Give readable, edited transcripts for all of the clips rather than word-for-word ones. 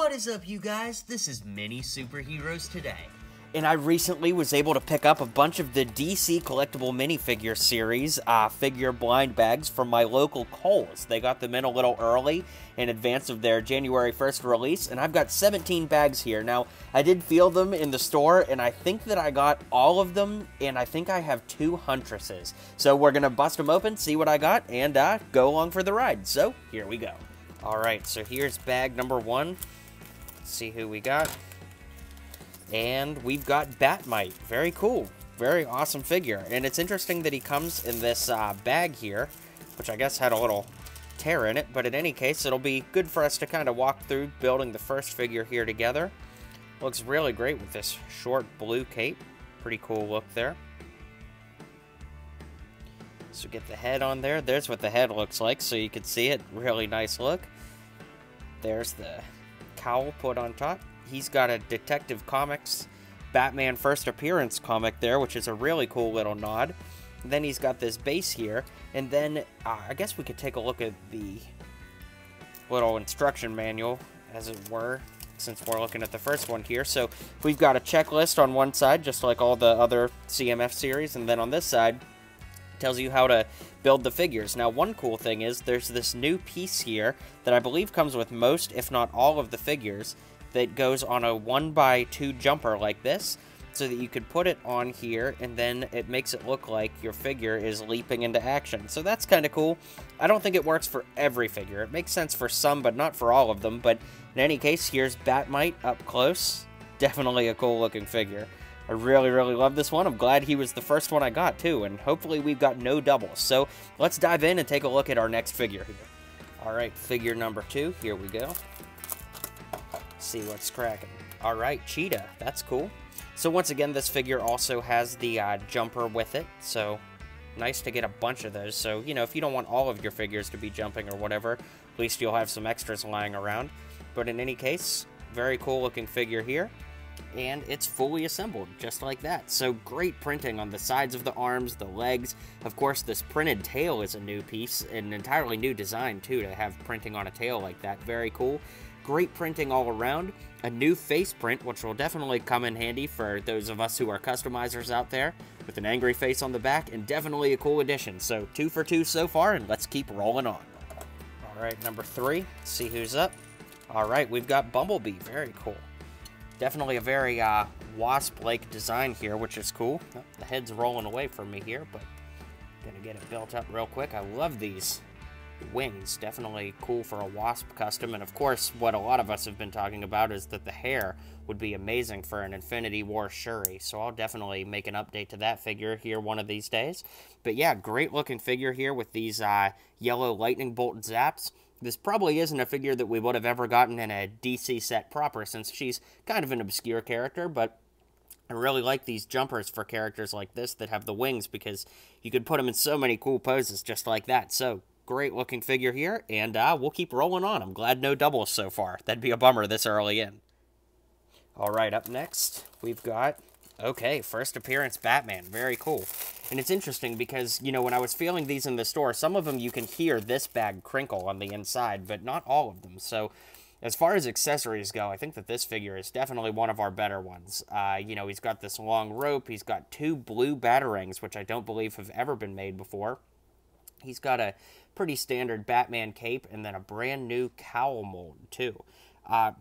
What is up, you guys? This is Mini Superheroes Today. And I recently was able to pick up a bunch of the DC Collectible Minifigure series figure blind bags from my local Kohl's. They got them in a little early in advance of their January 1st release, and I've got 17 bags here. Now, I did feel them in the store, and I think that I got all of them, and I think I have 2 Huntresses. So we're going to bust them open, see what I got, and go along for the ride. So, here we go. Alright, so here's bag number 1. Let's see who we got. And we've got Batmite. Very cool. Very awesome figure. And it's interesting that he comes in this bag here, which I guess had a little tear in it. But in any case, it'll be good for us to kind of walk through building the first figure here together. Looks really great with this short blue cape. Pretty cool look there. So get the head on there. There's what the head looks like, so you can see it. Really nice look. There's the cowl put on top. He's got a Detective Comics Batman First Appearance comic there, which is a really cool little nod. And then he's got this base here, and then I guess we could take a look at the little instruction manual, as it were, since we're looking at the first one here. So we've got a checklist on one side, just like all the other CMF series, and then on this side, it tells you how to build the figures. Now, one cool thing is there's this new piece here that I believe comes with most, if not all, of the figures, that goes on a 1x2 jumper like this, so that you could put it on here, and then it makes it look like your figure is leaping into action. So that's kind of cool. I don't think it works for every figure. It makes sense for some, but not for all of them. But in any case, here's Batmite up close. Definitely a cool looking figure. I really, really love this one. I'm glad he was the first one I got, too, and hopefully we've got no doubles. So let's dive in and take a look at our next figure here. Alright, figure number 2. Here we go. See what's cracking. Alright, Cheetah. That's cool. So once again, this figure also has the jumper with it, so nice to get a bunch of those. So, you know, if you don't want all of your figures to be jumping or whatever, at least you'll have some extras lying around. But in any case, very cool looking figure here, and it's fully assembled, just like that. So great printing on the sides of the arms, the legs. Of course, this printed tail is a new piece, an entirely new design, too, to have printing on a tail like that. Very cool. Great printing all around. A new face print, which will definitely come in handy for those of us who are customizers out there, with an angry face on the back, and definitely a cool addition. So 2 for 2 so far, and let's keep rolling on. Alright, number 3. Let's see who's up. Alright, we've got Bumblebee. Very cool. Definitely a very wasp-like design here, which is cool. Oh, the head's rolling away from me here, but gonna get it built up real quick. I love these wings. Definitely cool for a wasp custom. And of course, what a lot of us have been talking about is that the hair would be amazing for an Infinity War Shuri. So I'll definitely make an update to that figure here one of these days. But yeah, great looking figure here with these yellow lightning bolt zaps. This probably isn't a figure that we would have ever gotten in a DC set proper, since she's kind of an obscure character, but I really like these jumpers for characters like this that have the wings, because you could put them in so many cool poses just like that. So great looking figure here, and we'll keep rolling on. I'm glad no doubles so far. That'd be a bummer this early in. Alright, up next, we've got, okay, first appearance Batman. Very cool. And it's interesting because, you know, when I was feeling these in the store, some of them you can hear this bag crinkle on the inside, but not all of them. So as far as accessories go, I think that this figure is definitely one of our better ones. You know, he's got this long rope. He's got 2 blue batarangs, which I don't believe have ever been made before. He's got a pretty standard Batman cape, and then a brand new cowl mold, too.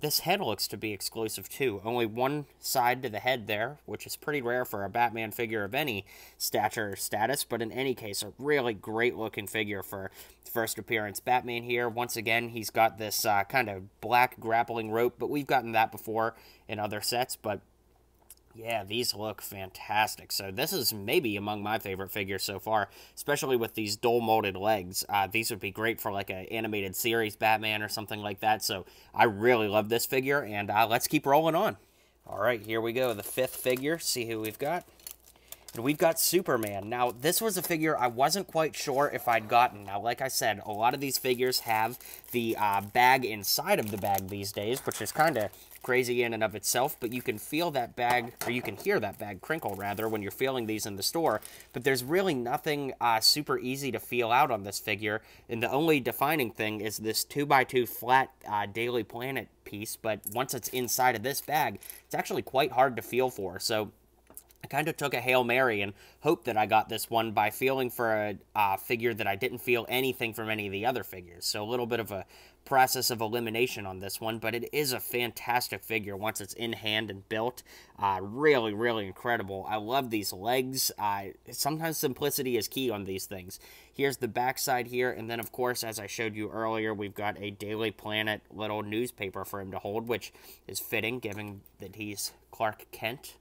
This head looks to be exclusive, too. Only one side to the head there, which is pretty rare for a Batman figure of any stature or status, but in any case, a really great-looking figure for first appearance Batman here. Once again, he's got this kind of black grappling rope, but we've gotten that before in other sets, but yeah, these look fantastic. So this is maybe among my favorite figures so far, especially with these dual molded legs. These would be great for like an animated series Batman or something like that. So I really love this figure, and let's keep rolling on. All right, here we go. The 5th figure. See who we've got. And we've got Superman. Now, this was a figure I wasn't quite sure if I'd gotten. Now, like I said, a lot of these figures have the bag inside of the bag these days, which is kind of crazy in and of itself, but you can feel that bag, or you can hear that bag crinkle, rather, when you're feeling these in the store. But there's really nothing super easy to feel out on this figure, and the only defining thing is this 2x2 flat Daily Planet piece, but once it's inside of this bag, it's actually quite hard to feel for, so I kind of took a Hail Mary and hoped that I got this one by feeling for a figure that I didn't feel anything from any of the other figures. So a little bit of a process of elimination on this one, but it is a fantastic figure once it's in hand and built. Really, really incredible. I love these legs. Sometimes simplicity is key on these things. Here's the backside here, and then, of course, as I showed you earlier, we've got a Daily Planet little newspaper for him to hold, which is fitting, given that he's Clark Kent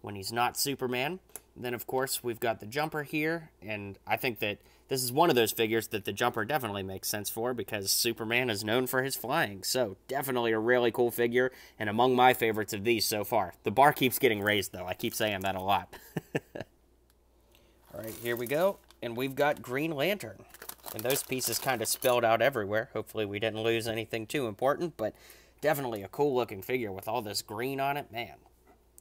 when he's not Superman. And then, of course, we've got the jumper here, and I think that this is one of those figures that the jumper definitely makes sense for, because Superman is known for his flying. So, definitely a really cool figure, and among my favorites of these so far. The bar keeps getting raised, though. I keep saying that a lot. Alright, here we go, and we've got Green Lantern. And those pieces kind of spilled out everywhere. Hopefully we didn't lose anything too important, but definitely a cool-looking figure with all this green on it. Man,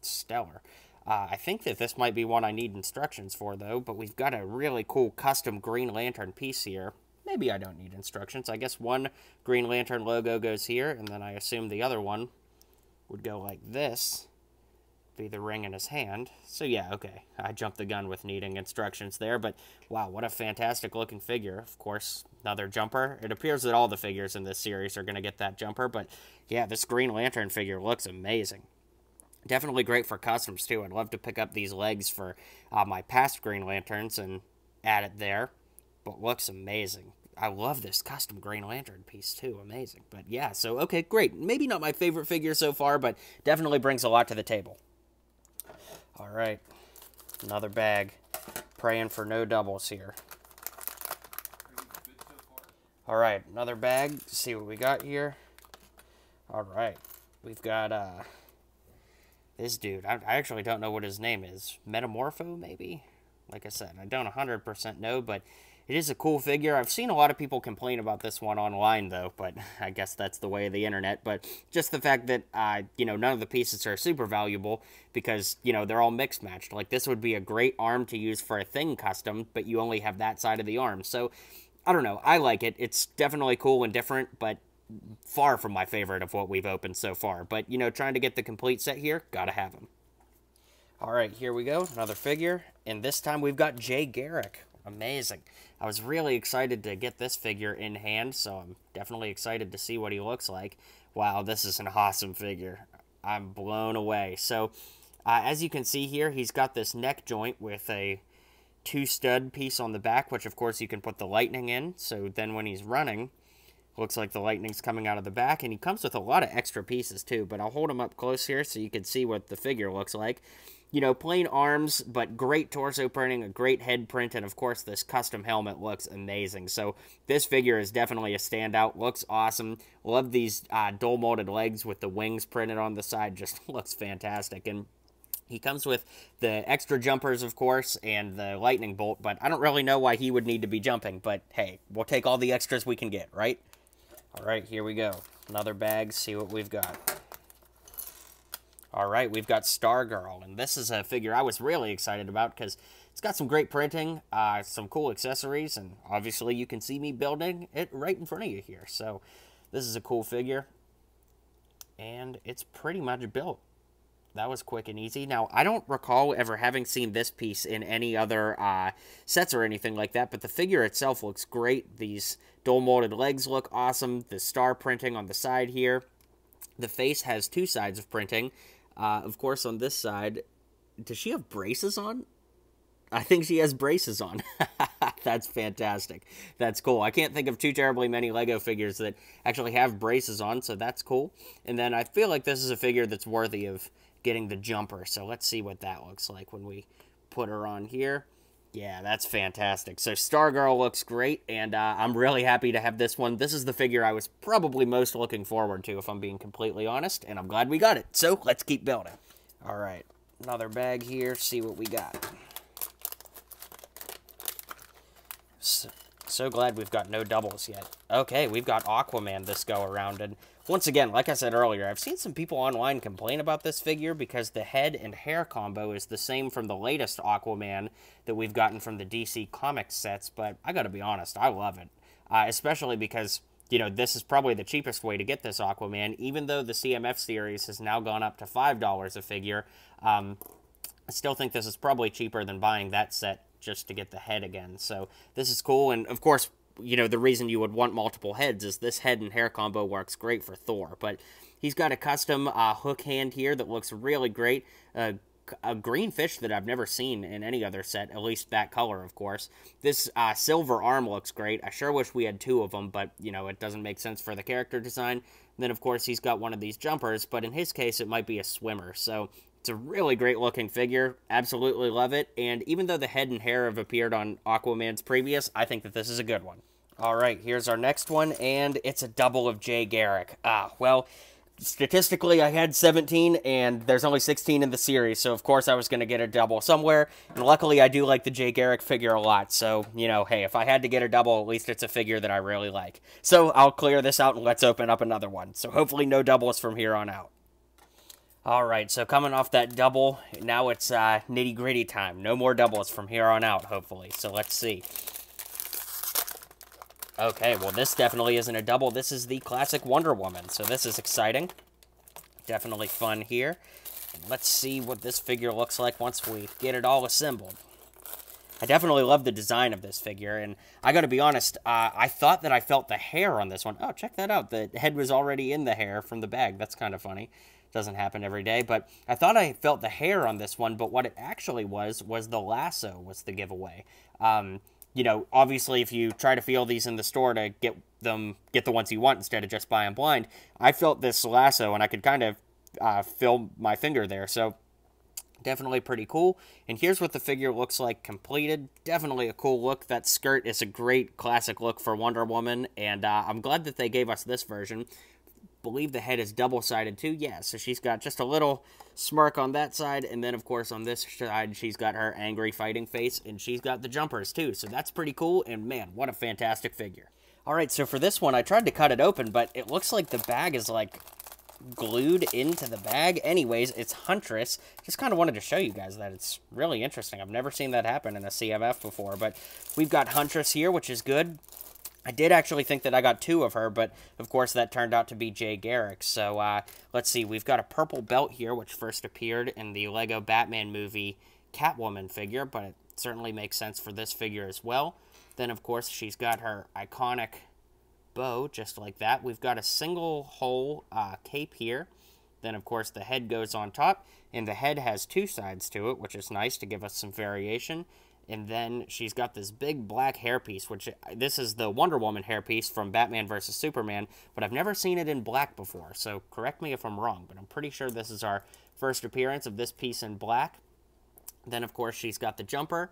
stellar. I think that this might be one I need instructions for, though, but we've got a really cool custom Green Lantern piece here. Maybe I don't need instructions. I guess one Green Lantern logo goes here, and then I assume the other one would go like this, be the ring in his hand. So yeah, okay, I jumped the gun with needing instructions there, but wow, what a fantastic looking figure. Of course, another jumper. It appears that all the figures in this series are going to get that jumper, but yeah, this Green Lantern figure looks amazing. Definitely great for customs, too. I'd love to pick up these legs for my past Green Lanterns and add it there. But looks amazing. I love this custom Green Lantern piece, too. Amazing. But yeah, so, okay, great. Maybe not my favorite figure so far, but definitely brings a lot to the table. All right. Another bag. Praying for no doubles here. All right, another bag. Let's see what we got here. All right. We've got, this dude, I actually don't know what his name is. Metamorpho, maybe? Like I said, I don't 100% know, but it is a cool figure. I've seen a lot of people complain about this one online, though, but I guess that's the way of the internet. But just the fact that, you know, none of the pieces are super valuable because, you know, they're all mixed matched. Like, this would be a great arm to use for a thing custom, but you only have that side of the arm. So, I don't know. I like it. It's definitely cool and different, but far from my favorite of what we've opened so far. But, you know, trying to get the complete set here, gotta have them. Alright, here we go. Another figure. And this time we've got Garrick. Amazing. I was really excited to get this figure in hand, so I'm definitely excited to see what he looks like. Wow, this is an awesome figure. I'm blown away. So, as you can see here, he's got this neck joint with a 2-stud piece on the back, which of course you can put the lightning in. So then when he's running, looks like the lightning's coming out of the back, and he comes with a lot of extra pieces, too. But I'll hold him up close here so you can see what the figure looks like. You know, plain arms, but great torso printing, a great head print, and, of course, this custom helmet looks amazing. So this figure is definitely a standout. Looks awesome. Love these dual-molded legs with the wings printed on the side. Just looks fantastic. And he comes with the extra jumpers, of course, and the lightning bolt, but I don't really know why he would need to be jumping. But, hey, we'll take all the extras we can get, right? Alright, here we go. Another bag, see what we've got. Alright, we've got Stargirl, and this is a figure I was really excited about because it's got some great printing, some cool accessories, and obviously you can see me building it right in front of you here. So, this is a cool figure, and it's pretty much built. That was quick and easy. Now, I don't recall ever having seen this piece in any other sets or anything like that, but the figure itself looks great. These dual-molded legs look awesome. The star printing on the side here. The face has 2 sides of printing. Of course, on this side, does she have braces on? I think she has braces on. That's fantastic. That's cool. I can't think of too terribly many Lego figures that actually have braces on, so that's cool. And then I feel like this is a figure that's worthy of getting the jumper. So let's see what that looks like when we put her on here. Yeah, that's fantastic. So Stargirl looks great, and I'm really happy to have this one. This is the figure I was probably most looking forward to, if I'm being completely honest, and I'm glad we got it. So let's keep building. All right, another bag here, see what we got. So glad we've got no doubles yet. Okay, we've got Aquaman this go around, and once again, like I said earlier, I've seen some people online complain about this figure because the head and hair combo is the same from the latest Aquaman that we've gotten from the DC Comics sets, but I gotta be honest, I love it. Especially because, you know, this is probably the cheapest way to get this Aquaman, even though the CMF series has now gone up to $5 a figure. I still think this is probably cheaper than buying that set just to get the head again. So this is cool, and of course, you know, the reason you would want multiple heads is this head and hair combo works great for Thor. But he's got a custom hook hand here that looks really great. A green fish that I've never seen in any other set, at least that color, of course. This silver arm looks great. I sure wish we had two of them, but, you know, it doesn't make sense for the character design. And then, of course, he's got one of these jumpers, but in his case, it might be a swimmer. So it's a really great looking figure. Absolutely love it. And even though the head and hair have appeared on Aquaman's previous, I think that this is a good one. All right, here's our next one, and it's a double of Jay Garrick. Well, statistically, I had 17, and there's only 16 in the series, so of course I was going to get a double somewhere. And luckily, I do like the Jay Garrick figure a lot, so, you know, hey, if I had to get a double, at least it's a figure that I really like. So I'll clear this out, and let's open up another one. So hopefully no doubles from here on out. All right, so coming off that double, now it's nitty-gritty time. No more doubles from here on out, hopefully. So let's see. Okay, well, this definitely isn't a double. This is the classic Wonder Woman, so this is exciting. Definitely fun here. And let's see what this figure looks like once we get it all assembled. I definitely love the design of this figure, and I gotta be honest, I thought that I felt the hair on this one. Oh, check that out. The head was already in the hair from the bag. That's kind of funny. Doesn't happen every day, but I thought I felt the hair on this one, but what it actually was the lasso was the giveaway. You know, obviously, if you try to feel these in the store to get the ones you want instead of just buying blind, I felt this lasso, and I could kind of feel my finger there, so definitely pretty cool. And here's what the figure looks like completed. Definitely a cool look. That skirt is a great classic look for Wonder Woman, and I'm glad that they gave us this version. Believe the head is double-sided too. Yeah, so she's got just a little smirk on that side, and then of course on this side she's got her angry fighting face, and she's got the jumpers too, so that's pretty cool. And man, what a fantastic figure. Alright, so for this one I tried to cut it open, but it looks like the bag is like glued into the bag. Anyways, it's Huntress. Just kind of wanted to show you guys that. It's really interesting. I've never seen that happen in a CMF before, but we've got Huntress here, which is good. I did actually think that I got two of her, but of course that turned out to be Jay Garrick. So let's see, we've got a purple belt here, which first appeared in the Lego Batman movie Catwoman figure, but it certainly makes sense for this figure as well. Then of course she's got her iconic bow, just like that. We've got a single hole cape here. Then of course the head goes on top, and the head has two sides to it, which is nice to give us some variation. And then she's got this big black hairpiece, which this is the Wonder Woman hairpiece from Batman vs. Superman, but I've never seen it in black before, so correct me if I'm wrong, but I'm pretty sure this is our first appearance of this piece in black. Then, of course, she's got the jumper,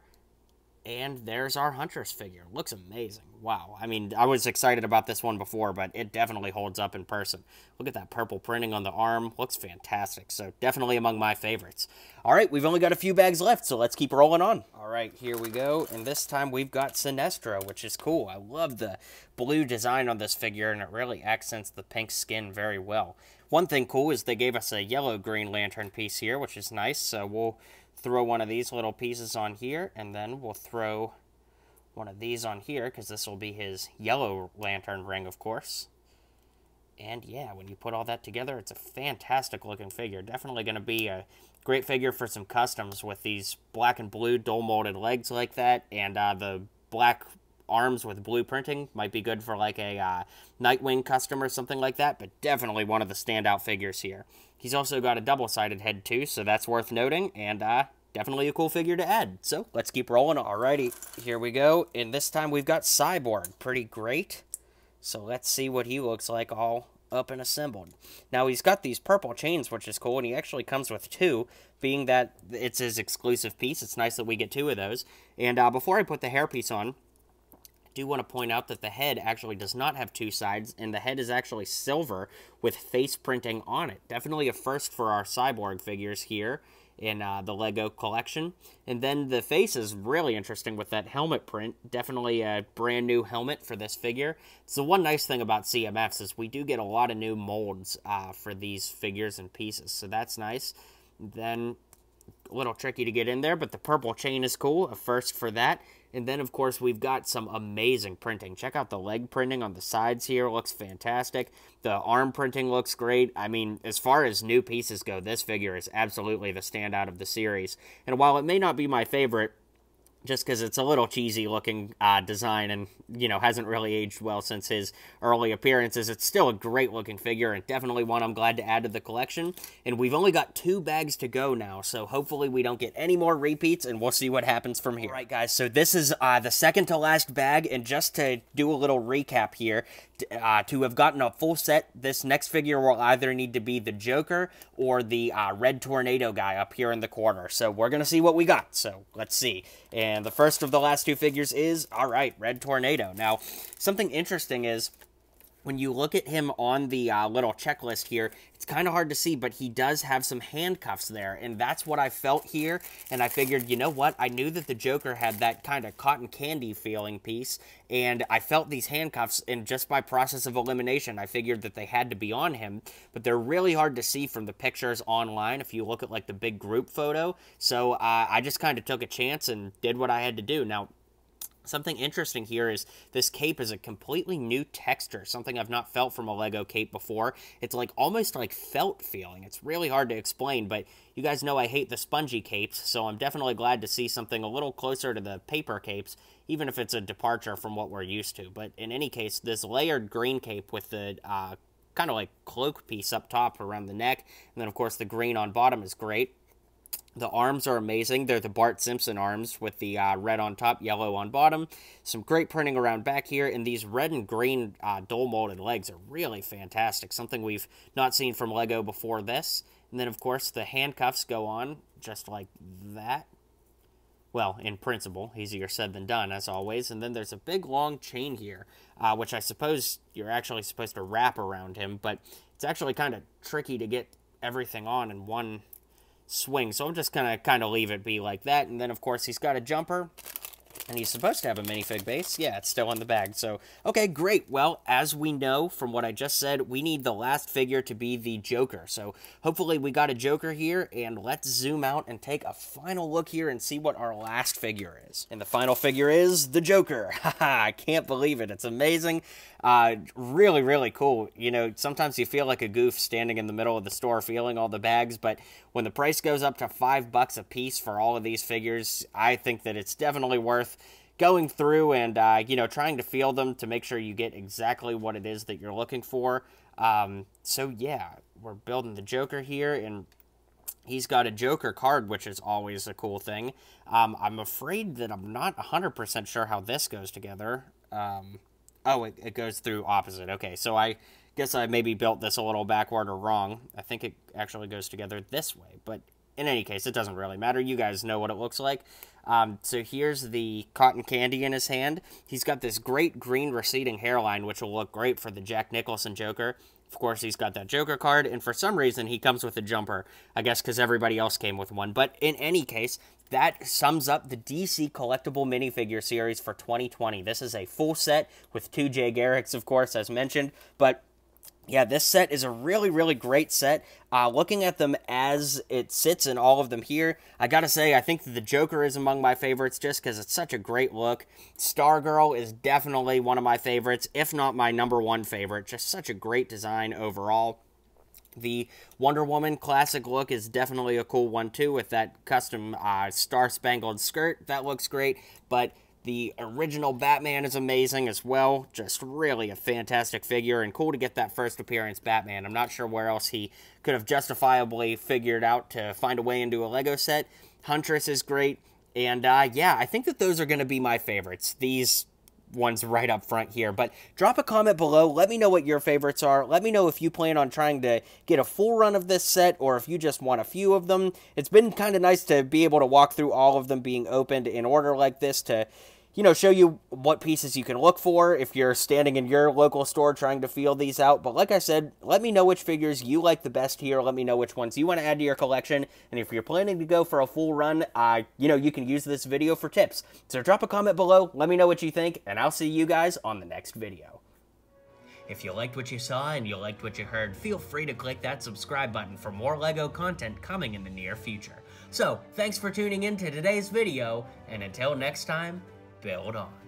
and there's our Huntress figure. Looks amazing. Wow. I mean, I was excited about this one before, but it definitely holds up in person. Look at that purple printing on the arm. Looks fantastic. So definitely among my favorites. All right, we've only got a few bags left, so let's keep rolling on. All right, here we go. And this time we've got Sinestro, which is cool. I love the blue design on this figure, and it really accents the pink skin very well. One thing cool is they gave us a yellow Green Lantern piece here, which is nice. So we'll throw one of these little pieces on here, and then we'll throw one of these on here, because this will be his yellow lantern ring, of course. And yeah, when you put all that together, it's a fantastic looking figure. Definitely going to be a great figure for some customs with these black and blue dual molded legs like that, and the black arms with blue printing might be good for like a Nightwing custom or something like that, but definitely one of the standout figures here. He's also got a double-sided head too, so that's worth noting, and definitely a cool figure to add. So let's keep rolling. Alrighty, here we go, and this time we've got Cyborg. Pretty great. So let's see what he looks like all up and assembled. Now he's got these purple chains, which is cool, and he actually comes with two, being that it's his exclusive piece. It's nice that we get two of those. And before I put the hairpiece on, I do want to point out that the head actually does not have two sides, and the head is actually silver with face printing on it. Definitely a first for our Cyborg figures here. in the Lego collection. And then the face is really interesting with that helmet print. Definitely a brand new helmet for this figure. So one nice thing about CMFs is we do get a lot of new molds for these figures and pieces. So that's nice. Then a little tricky to get in there, but the purple chain is cool. A first for that. And then, of course, we've got some amazing printing. Check out the leg printing on the sides here. Looks fantastic. The arm printing looks great. I mean, as far as new pieces go, this figure is absolutely the standout of the series. And while it may not be my favorite, just because it's a little cheesy looking design and, you know, hasn't really aged well since his early appearances, it's still a great looking figure and definitely one I'm glad to add to the collection. And we've only got 2 bags to go now, so hopefully we don't get any more repeats and we'll see what happens from here. All right, guys, so this is the second to last bag, and just to do a little recap here, to have gotten a full set, this next figure will either need to be the Joker or the Red Tornado guy up here in the corner. So we're going to see what we got. So let's see. And the first of the last 2 figures is, all right, Red Tornado. Now, something interesting is, when you look at him on the little checklist here, it's kind of hard to see, but he does have some handcuffs there, and that's what I felt here, and I figured, you know what, I knew that the Joker had that kind of cotton candy feeling piece, and I felt these handcuffs, and just by process of elimination, I figured that they had to be on him, but they're really hard to see from the pictures online if you look at, like, the big group photo, so I just kind of took a chance and did what I had to do. Now, something interesting here is this cape is a completely new texture, something I've not felt from a Lego cape before. It's like almost like felt feeling. It's really hard to explain, but you guys know I hate the spongy capes, so I'm definitely glad to see something a little closer to the paper capes, even if it's a departure from what we're used to. But in any case, this layered green cape with the kind of like cloak piece up top around the neck, and then of course the green on bottom is great. The arms are amazing. They're the Bart Simpson arms with the red on top, yellow on bottom. Some great printing around back here, and these red and green dual molded legs are really fantastic. Something we've not seen from Lego before this. And then, of course, the handcuffs go on just like that. Well, in principle, easier said than done, as always. And then there's a big, long chain here, which I suppose you're actually supposed to wrap around him, but it's actually kind of tricky to get everything on in one swing, so I'm just gonna kind of leave it be like that. And then of course he's got a jumper, and he's supposed to have a minifig base. Yeah, it's still in the bag. So okay, great. Well, as we know from what I just said, we need the last figure to be the Joker, so hopefully we got a Joker here. And let's zoom out and take a final look here and see what our last figure is. And the final figure is the Joker. Haha, I can't believe it. It's amazing. Really, really cool. You know, sometimes you feel like a goof standing in the middle of the store feeling all the bags, but when the price goes up to $5 a piece for all of these figures, I think that it's definitely worth going through and, you know, trying to feel them to make sure you get exactly what it is that you're looking for. So yeah, we're building the Joker here, and he's got a Joker card, which is always a cool thing. I'm afraid that I'm not 100% sure how this goes together. Oh, it goes through opposite. Okay, so I guess I maybe built this a little backward or wrong. I think it actually goes together this way, but in any case, it doesn't really matter. You guys know what it looks like. So here's the cotton candy in his hand. He's got this great green receding hairline, which will look great for the Jack Nicholson Joker. Of course, he's got that Joker card, and for some reason, he comes with a jumper. I guess because everybody else came with one. But in any case, that sums up the DC Collectible Minifigure series for 2020. This is a full set with 2 Jay Garricks, of course, as mentioned. But yeah, this set is a really, really great set. Looking at them as it sits in all of them here, I gotta say, I think that the Joker is among my favorites just because it's such a great look. Stargirl is definitely one of my favorites, if not my #1 favorite. Just such a great design overall. The Wonder Woman classic look is definitely a cool one too, with that custom star-spangled skirt. That looks great, but the original Batman is amazing as well. Just really a fantastic figure, and cool to get that first appearance Batman. I'm not sure where else he could have justifiably figured out to find a way into a Lego set. Huntress is great, and yeah, I think that those are going to be my favorites. These ones right up front here. But drop a comment below. Let me know what your favorites are. Let me know if you plan on trying to get a full run of this set, or if you just want a few of them. It's been kind of nice to be able to walk through all of them being opened in order like this to, show you what pieces you can look for if you're standing in your local store trying to feel these out. But like I said, let me know which figures you like the best here. Let me know which ones you want to add to your collection. And if you're planning to go for a full run, you can use this video for tips. So drop a comment below, let me know what you think, and I'll see you guys on the next video. If you liked what you saw and you liked what you heard, feel free to click that subscribe button for more LEGO content coming in the near future. So, thanks for tuning in to today's video, and until next time, build on.